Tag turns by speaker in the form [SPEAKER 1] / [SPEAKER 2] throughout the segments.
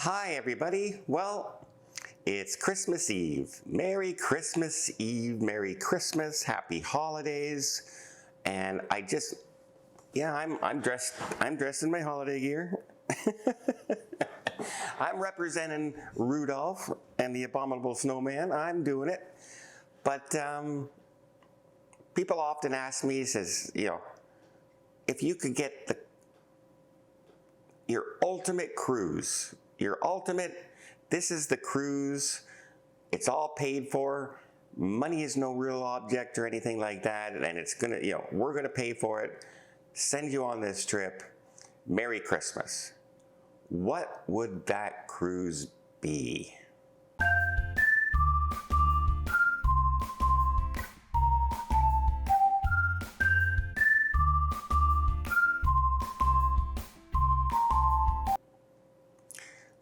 [SPEAKER 1] Hi everybody. Well, it's Christmas Eve. Merry Christmas Eve, Merry Christmas, Happy Holidays. And I'm dressed in my holiday gear. I'm representing Rudolph and the Abominable Snowman. I'm doing it. But people often ask me, if you could get your ultimate cruise, this is the cruise, it's all paid for, money is no real object or anything like that, and it's gonna, we're gonna pay for it, send you on this trip, Merry Christmas. What would that cruise be?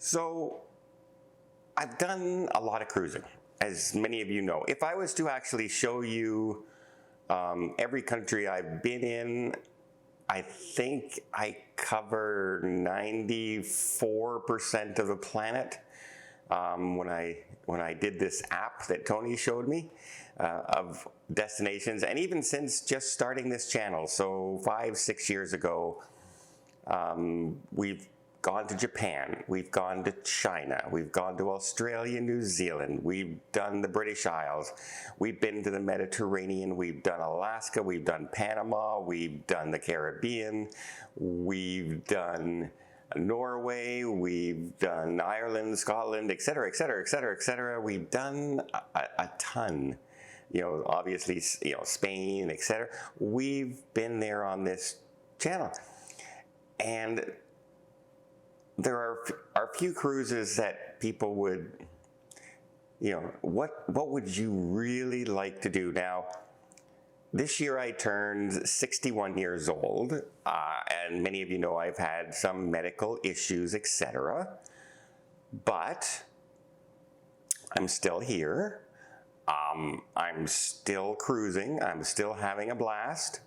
[SPEAKER 1] So, I've done a lot of cruising, as many of you know. If I was to actually show you every country I've been in, I think I cover 94% of the planet when I did this app that Tony showed me of destinations, and even since just starting this channel, so 5-6 years ago, we've gone to Japan, we've gone to China, we've gone to Australia, New Zealand, we've done the British Isles, we've been to the Mediterranean, we've done Alaska, we've done Panama, we've done the Caribbean, we've done Norway, we've done Ireland, Scotland, etc., etc., etc., etc. We've done a ton. Obviously, Spain, etc. We've been there on this channel. And there are a few cruises that people would, what would you really like to do? Now, this year I turned 61 years old, and many of you know I've had some medical issues, etc. But I'm still here. I'm still cruising. I'm still having a blast.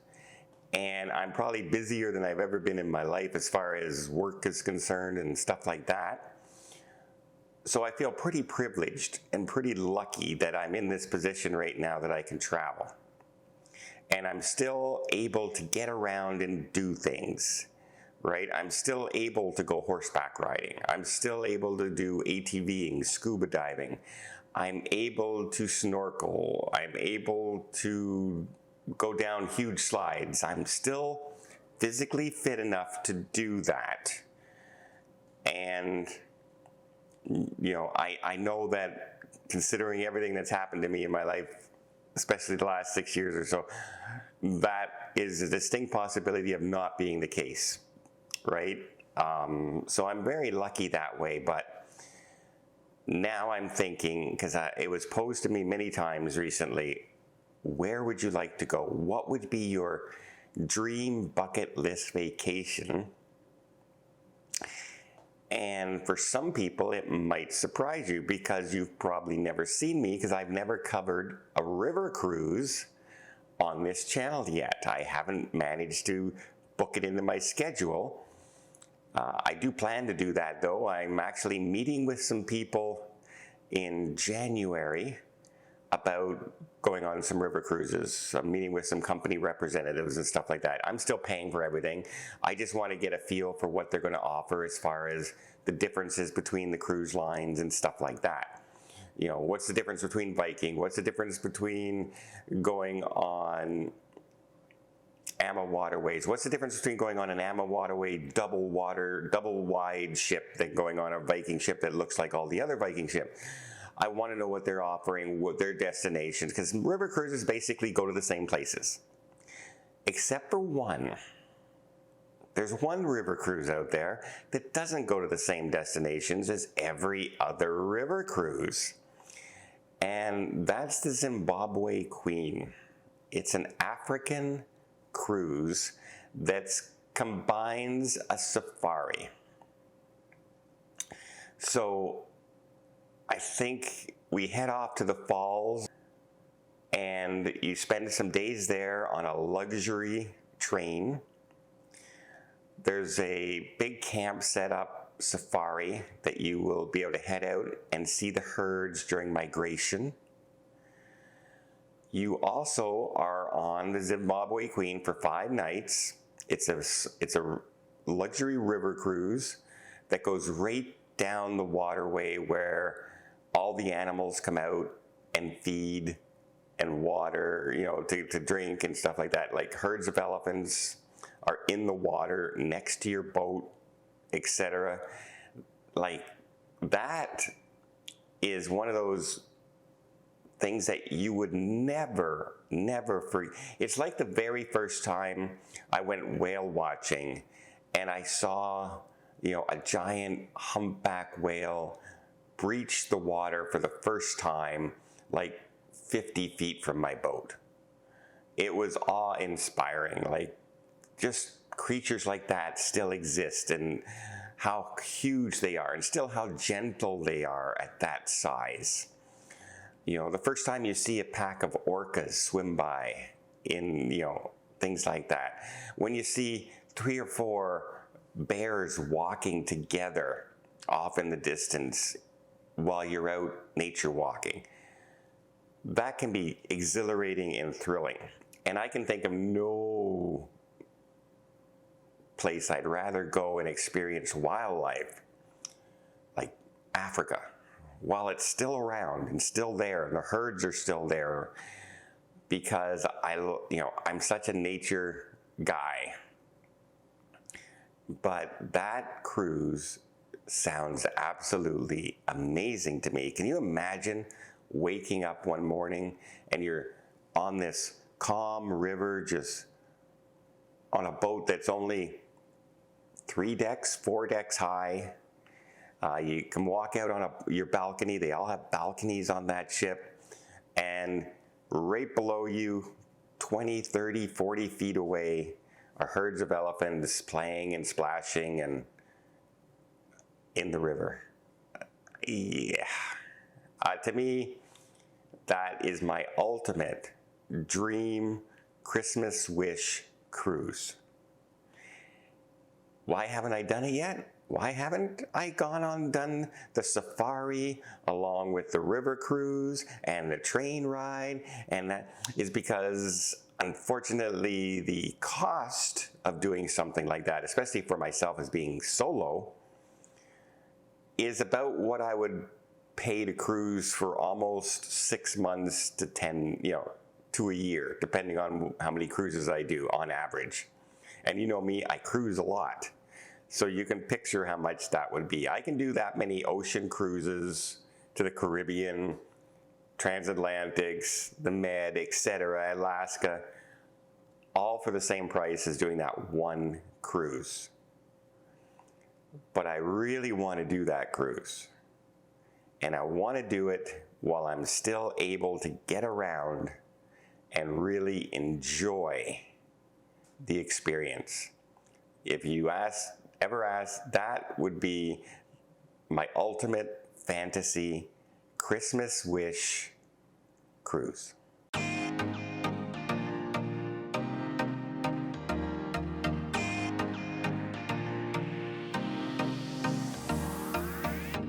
[SPEAKER 1] And I'm probably busier than I've ever been in my life as far as work is concerned and stuff like that. So I feel pretty privileged and pretty lucky that I'm in this position right now that I can travel. And I'm still able to get around and do things, right? I'm still able to go horseback riding. I'm still able to do ATVing, scuba diving. I'm able to snorkel. I'm able to go down huge slides. I'm still physically fit enough to do that. And, I know that considering everything that's happened to me in my life, especially the last 6 years or so, that is a distinct possibility of not being the case, right? So I'm very lucky that way, but now I'm thinking, because it was posed to me many times recently, where would you like to go? What would be your dream bucket list vacation? And for some people, it might surprise you because you've probably never seen me, because I've never covered a river cruise on this channel yet. I haven't managed to book it into my schedule. I do plan to do that though. I'm actually meeting with some people in January about going on some river cruises. I'm meeting with some company representatives and stuff like that. I'm still paying for everything. I just want to get a feel for what they're going to offer as far as the differences between the cruise lines and stuff like that. What's the difference between Viking? What's the difference between going on AMA waterways? What's the difference between going on an AMA waterway double wide ship than going on a Viking ship that looks like all the other Viking ships? I want to know what they're offering, what their destinations, because river cruises basically go to the same places, except for one. There's one river cruise out there that doesn't go to the same destinations as every other river cruise, and that's the Zimbabwe Queen. It's an African cruise that combines a safari. So I think we head off to the falls and you spend some days there on a luxury train. There's a big camp set up safari that you will be able to head out and see the herds during migration. You also are on the Zimbabwe Queen for 5 nights. It's a luxury river cruise that goes right down the waterway where all the animals come out and feed and water, you know, to drink and stuff like that. Like herds of elephants are in the water next to your boat, etc. Like that is one of those things that you would never forget. It's like the very first time I went whale watching and I saw, you know, a giant humpback whale breach the water for the first time, like 50 feet from my boat. It was awe-inspiring. Like, just creatures like that still exist, and how huge they are, and still how gentle they are at that size. You know, the first time you see a pack of orcas swim by in, you know, things like that. When you see 3 or 4 bears walking together off in the distance while you're out nature walking, that can be exhilarating and thrilling. And I can think of no place I'd rather go and experience wildlife like Africa. While it's still around and still there, and the herds are still there, because I'm such a nature guy. But that cruise sounds absolutely amazing to me. Can you imagine waking up one morning and you're on this calm river, just on a boat that's only 3 decks, 4 decks high? You can walk out on your balcony. They all have balconies on that ship. And right below you, 20, 30, 40 feet away, are herds of elephants playing and splashing and in the river. Yeah. To me, that is my ultimate dream Christmas wish cruise. Why haven't I done it yet? Why haven't I done the safari along with the river cruise and the train ride? And that is because, unfortunately, the cost of doing something like that, especially for myself as being solo, is about what I would pay to cruise for almost 6 months to 10, to a year, depending on how many cruises I do on average. And you know me, I cruise a lot. So you can picture how much that would be. I can do that many ocean cruises to the Caribbean, transatlantics, the Med, etc., Alaska, all for the same price as doing that one cruise. But I really want to do that cruise. And I want to do it while I'm still able to get around and really enjoy the experience. If you ever ask, that would be my ultimate fantasy Christmas wish cruise.